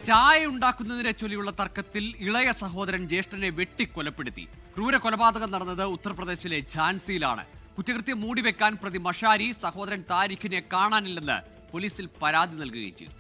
ചായ ഉണ്ടാക്കുന്നതിനെ ചൊല്ലിയുള്ള തർക്കത്തിൽ ഇളയ സഹോദരൻ ജ്യേഷ്ഠനെ വെട്ടിക്കൊലപ്പെടുത്തി. ക്രൂര കൊലപാതകം നടന്നത് ഉത്തർപ്രദേശിലെ ഝാൻസിയിലാണ്. കുറ്റകൃത്യം മൂടിവെക്കാൻ പ്രതി മഷാരി സഹോദരൻ താരിഖിനെ കാണാനില്ലെന്ന് പോലീസിൽ പരാതി നൽകുകയും ചെയ്തു.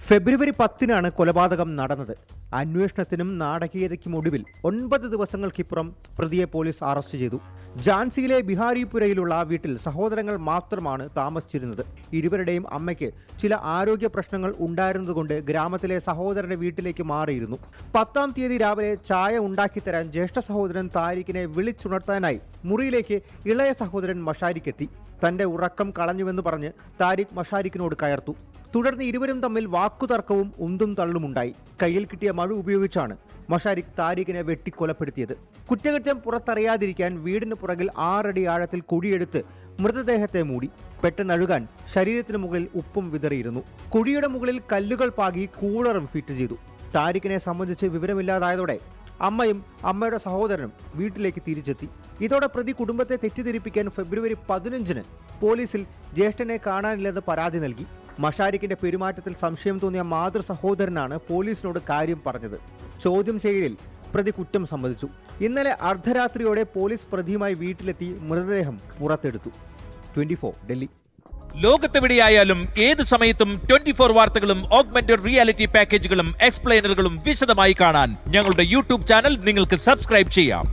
ഫെബ്രുവരി 10-നാണ് കൊലപാതകം നടന്നത്. അന്വേഷണത്തിനും നാടകീയതയ്ക്കും ഒടുവിൽ 9 ദിവസങ്ങൾക്കിപ്പുറം പ്രതിയെ പോലീസ് അറസ്റ്റ് ചെയ്തു. ഝാൻസിയിലെ ബിഹാരിപുരയിലുള്ള വീട്ടിൽ സഹോദരങ്ങൾ മാത്രമാണ് താമസിച്ചിരുന്നത്. ഇരുവരുടെയും അമ്മയ്ക്ക് ചില ആരോഗ്യ പ്രശ്നങ്ങൾ ഉണ്ടായിരുന്നതുകൊണ്ട് ഗ്രാമത്തിലെ സഹോദരന്റെ വീട്ടിലേക്ക് മാറിയിരുന്നു. 10-ാം തീയതി രാവിലെ ചായ ഉണ്ടാക്കിത്തരാൻ ജ്യേഷ്ഠ സഹോദരൻ താരിഖിനെ വിളിച്ചുണർത്താനായി മുറിയിലേക്ക് ഇളയ സഹോദരൻ മഷാരിക്കെത്തി. തന്റെ ഉറക്കം കളഞ്ഞുവെന്ന് പറഞ്ഞ് താരിഖ് മഷാരിഖിനോട് കയർത്തു. തുടർന്ന് ഇരുവരും തമ്മിൽ വാക്കുതർക്കവും ഉന്തും തള്ളുമുണ്ടായി. കയ്യിൽ കിട്ടിയ മഴ ഉപയോഗിച്ചാണ് മഷാരിഖ് താരിഖിനെ വെട്ടിക്കൊലപ്പെടുത്തിയത്. കുറ്റകൃത്യം പുറത്തറിയാതിരിക്കാൻ വീടിന് പുറകിൽ 6 അടി ആഴത്തിൽ കുഴിയെടുത്ത് മൃതദേഹത്തെ മൂടി. പെട്ടെന്നഴുകാൻ ശരീരത്തിന് മുകളിൽ ഉപ്പും വിതറിയിരുന്നു. കുഴിയുടെ മുകളിൽ കല്ലുകൾ പാകി കൂളറും ഫിറ്റ് ചെയ്തു. താരിഖിനെ സംബന്ധിച്ച് വിവരമില്ലാതായതോടെ അമ്മയും അമ്മയുടെ സഹോദരനും വീട്ടിലേക്ക് തിരിച്ചെത്തി. ഇതോടെ പ്രതി കുടുംബത്തെ തെറ്റിദ്ധരിപ്പിക്കാൻ ഫെബ്രുവരി 15-ന് പോലീസിൽ ജ്യേഷ്ഠനെ കാണാനില്ലെന്ന് പരാതി നൽകി. മഷാരിഖിന്റെ പെരുമാറ്റത്തിൽ സംശയം തോന്നിയ മാതൃ സഹോദരനാണ് പോലീസിനോട് കാര്യം പറഞ്ഞത്. ചോദ്യം ചെയ്യലിൽ പ്രതി കുറ്റം സമ്മതിച്ചു. ഇന്നലെ അർദ്ധരാത്രിയോടെ പോലീസ് പ്രതിയുമായി വീട്ടിലെത്തി മൃതദേഹം പുറത്തെടുത്തു. 24 ഡൽഹി. ലോകത്തെവിടെയായാലും ഏത് സമയത്തും 24 വാർത്തകളും ഓഗ്മെന്റഡ് റിയാലിറ്റി പാക്കേജുകളും എക്സ്പ്ലെയിനറുകളും വിശദമായി കാണാൻ ഞങ്ങളുടെ യൂട്യൂബ് ചാനൽ നിങ്ങൾക്ക് സബ്സ്ക്രൈബ് ചെയ്യാം.